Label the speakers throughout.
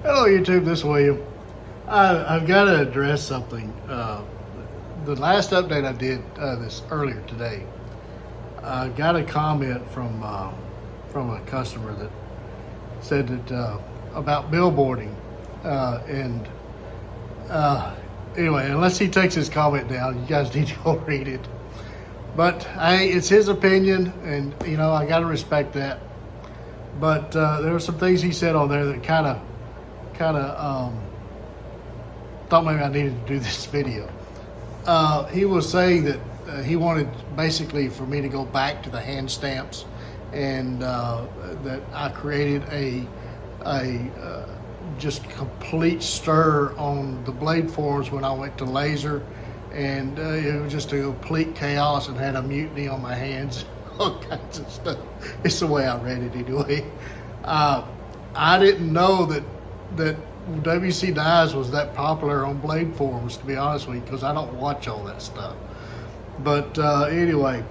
Speaker 1: Hello YouTube, this is William. I've got to address something. The last update I did this earlier today, I got a comment from a customer that said that about billboarding, and anyway, unless he takes his comment down, you guys need to go read it. But it's his opinion, and I got to respect that. But there were some things he said on there that kind of thought maybe I needed to do this video. He was saying that he wanted basically for me to go back to the hand stamps, and that I created a just complete stir on the blade forms when I went to laser, and it was just a complete chaos and had a mutiny on my hands, all kinds of stuff. It's the way I read it anyway. I didn't know that WC Knives was that popular on blade forums, to be honest with you, because I don't watch all that stuff. But anyway,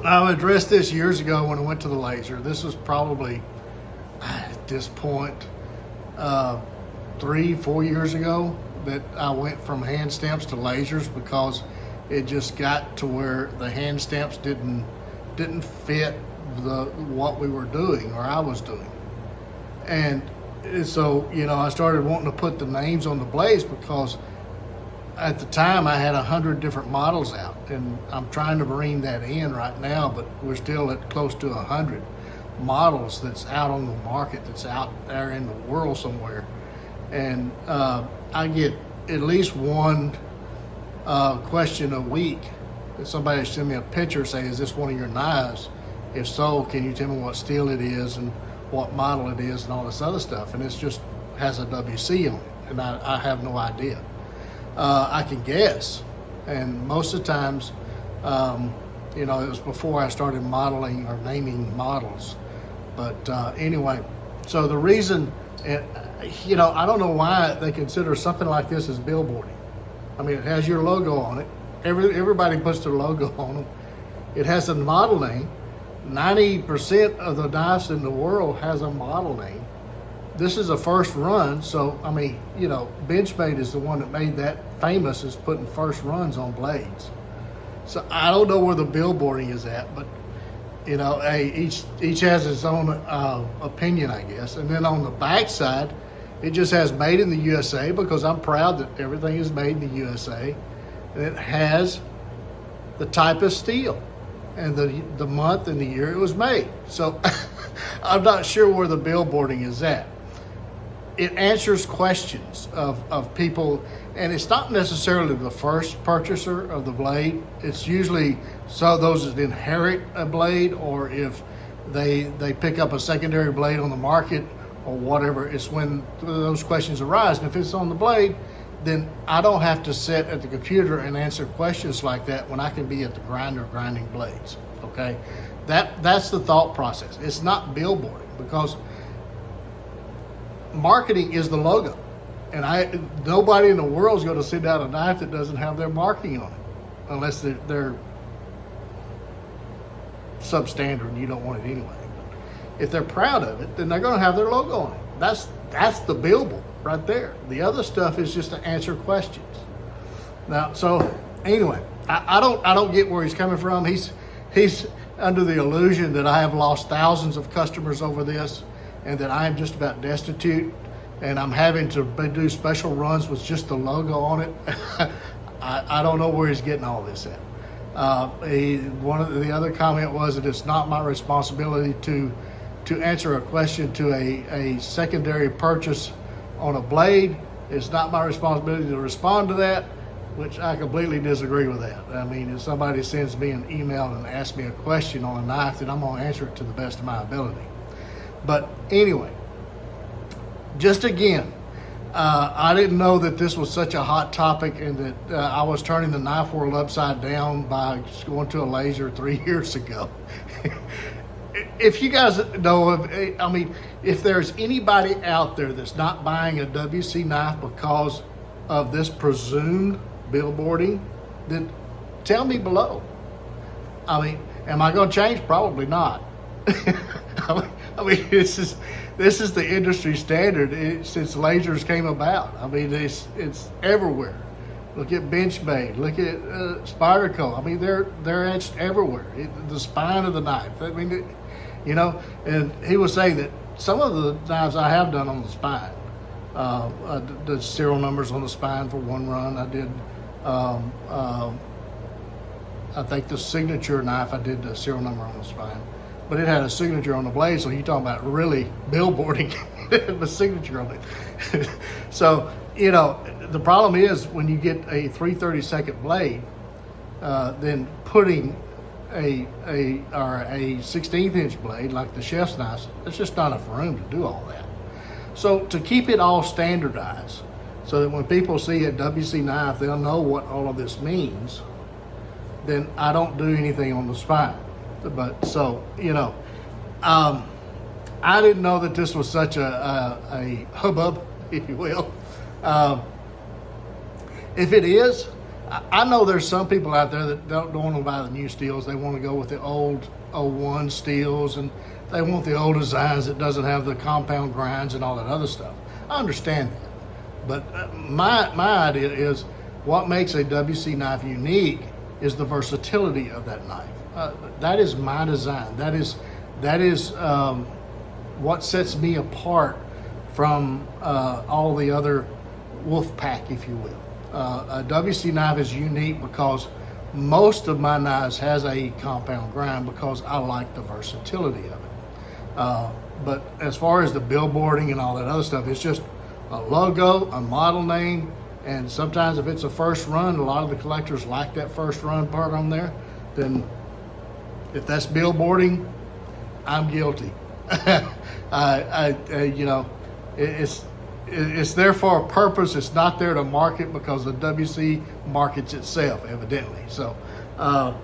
Speaker 1: I addressed this years ago when I went to the laser. This was probably, at this point, 3-4 years ago that I went from hand stamps to lasers, because it just got to where the hand stamps didn't fit what we were doing, or I was doing. And so, I started wanting to put the names on the blades, because at the time I had 100 different models out, and I'm trying to bring that in right now, but we're still at close to 100 models that's out on the market, that's out there in the world somewhere. And I get at least one question a week that somebody send me a picture saying, is this one of your knives? If so, can you tell me what steel it is and what model it is and all this other stuff? And it's just has a WC on it, and I have no idea. I can guess, and most of the times, it was before I started modeling or naming models. But anyway, so the reason, I don't know why they consider something like this as billboarding. I mean, it has your logo on it. Everybody puts their logo on them. It has a model name. 90% of the knives in the world has a model name. This is a first run, so I mean, Benchmade is the one that made that famous as putting first runs on blades. So I don't know where the billboarding is at, but hey, each has its own opinion, I guess. And then on the back side, it just has made in the USA, because I'm proud that everything is made in the USA. And it has the type of steel and the month and the year it was made. So I'm not sure where the billboarding is at. It answers questions of people, and it's not necessarily the first purchaser of the blade. It's usually those that inherit a blade, or if they pick up a secondary blade on the market or whatever. It's when those questions arise. And if it's on the blade, then I don't have to sit at the computer and answer questions like that when I can be at the grinder grinding blades. Okay, that's the thought process. It's not billboarding, because marketing is the logo, and nobody in the world is going to send out a knife that doesn't have their marking on it, unless they're substandard and you don't want it anyway. If they're proud of it, then they're going to have their logo on it. That's the billboard right there. The other stuff is just to answer questions. Now, so anyway, I don't get where he's coming from. He's under the illusion that I have lost thousands of customers over this, and that I am just about destitute, and I'm having to do special runs with just the logo on it. I don't know where he's getting all this at. One of the other comment was that it's not my responsibility to answer a question to a secondary purchase on a blade. It's not my responsibility to respond to that, which I completely disagree with that. I mean, if somebody sends me an email and asks me a question on a knife, then I'm going to answer it to the best of my ability. But anyway, just again, I didn't know that this was such a hot topic, and that I was turning the knife world upside down by going to a laser 3 years ago. If you guys know, if there's anybody out there that's not buying a WC knife because of this presumed billboarding, then tell me below. I mean, am I going to change? Probably not. I mean, this is the industry standard since lasers came about. I mean, it's everywhere. Look at Benchmade. Look at Spyderco. I mean, they're etched everywhere. The spine of the knife. I mean, you know. And he was saying that some of the knives I have done on the spine, I did serial numbers on the spine for one run. I did. I think the signature knife I did the serial number on the spine, but it had a signature on the blade. So you're talking about really billboarding the signature on it. So you know, the problem is when you get a 3/32 blade, then putting a 16th inch blade like the chef's knives, there's just not enough room to do all that. So to keep it all standardized, so that when people see a WC knife, they'll know what all of this means, then I don't do anything on the spine. But so, you know, I didn't know that this was such a hubbub, if you will. If it is, I know there's some people out there that don't want to buy the new steels. They want to go with the old 01 steels, and they want the old designs that doesn't have the compound grinds and all that other stuff. I understand that. But my idea is what makes a WC knife unique is the versatility of that knife. That is my design. That is what sets me apart from all the other wolf pack, if you will. A WC knife is unique because most of my knives has a compound grind because I like the versatility of it. But as far as the billboarding and all that other stuff, it's just a logo, a model name, and sometimes if it's a first run, a lot of the collectors like that first run part on there, then if that's billboarding, I'm guilty. You know, it's there for a purpose. It's not there to market because the WC markets itself, evidently. So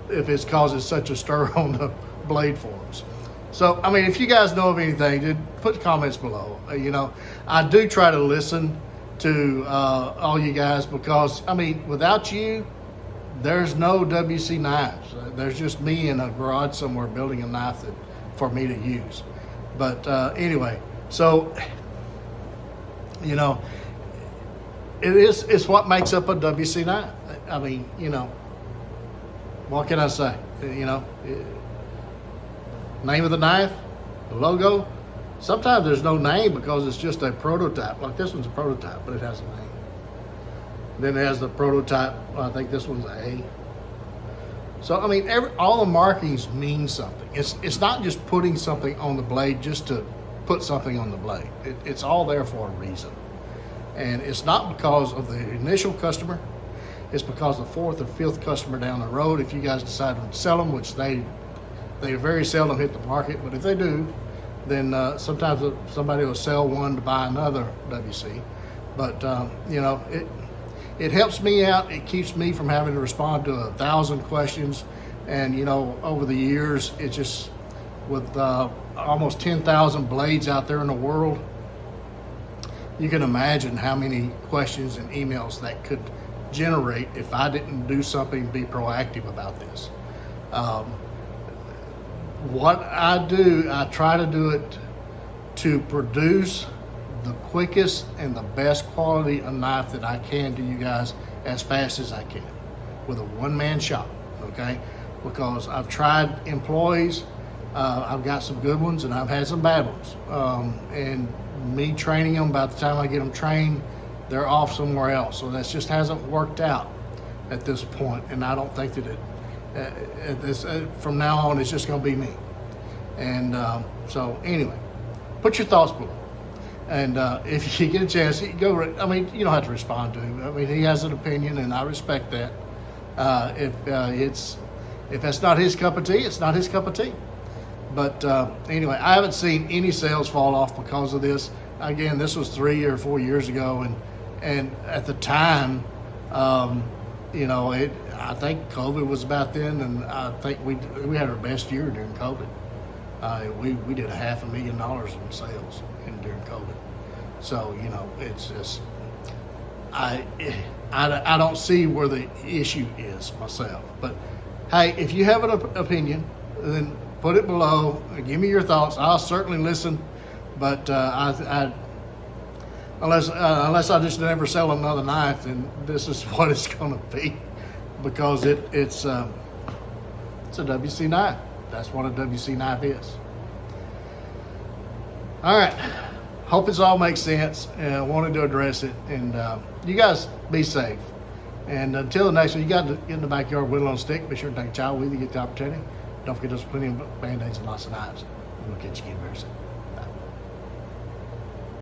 Speaker 1: if it's causing such a stir on the blade forums. So, I mean, if you guys know of anything, put comments below. You know, I do try to listen to all you guys because, I mean, without you, there's no WC knives. There's just me in a garage somewhere building a knife for me to use. But anyway, so, you know, it's what makes up a WC knife. I mean, you know, what can I say? You know, name of the knife, the logo. Sometimes there's no name because it's just a prototype. Like this one's a prototype, but it has a name. Then it has the prototype. Well, I think this one's A. So I mean, all the markings mean something. It's not just putting something on the blade just to put something on the blade. It's all there for a reason, and it's not because of the initial customer. It's because the fourth or fifth customer down the road, if you guys decide to sell them, which they very seldom hit the market, but if they do, then sometimes somebody will sell one to buy another WC. But you know, it helps me out. It keeps me from having to respond to 1,000 questions. And you know, over the years, it just with almost 10,000 blades out there in the world, you can imagine how many questions and emails that could generate if I didn't do something to be proactive about this. What I do, I try to do it to produce the quickest and the best quality of knife that I can to you guys as fast as I can with a one-man shop, okay? Because I've tried employees, I've got some good ones and I've had some bad ones. And me training them, by the time I get them trained, they're off somewhere else. So that just hasn't worked out at this point, and I don't think that from now on, it's just going to be me. And so anyway, put your thoughts below. And if you get a chance, go. I mean, you don't have to respond to him. I mean, he has an opinion, and I respect that. If that's not his cup of tea, it's not his cup of tea. But anyway, I haven't seen any sales fall off because of this. Again, this was 3 or 4 years ago, and at the time, you know, I think COVID was about then, and I think we had our best year during COVID. We did $500,000 in sales during COVID. So you know, it's just I don't see where the issue is myself. But hey, if you have an opinion, then put it below. Give me your thoughts. I'll certainly listen, but unless I just never sell another knife, then this is what it's going to be, because it's a WC knife. That's what a WC knife is. All right. Hope this all makes sense. I wanted to address it, and you guys be safe. And until the next one, you got to get in the backyard, whittle on a stick. Be sure to take a child with you, get the opportunity. Don't forget there's plenty of Band-Aids and lots of knives. We'll catch you again very soon.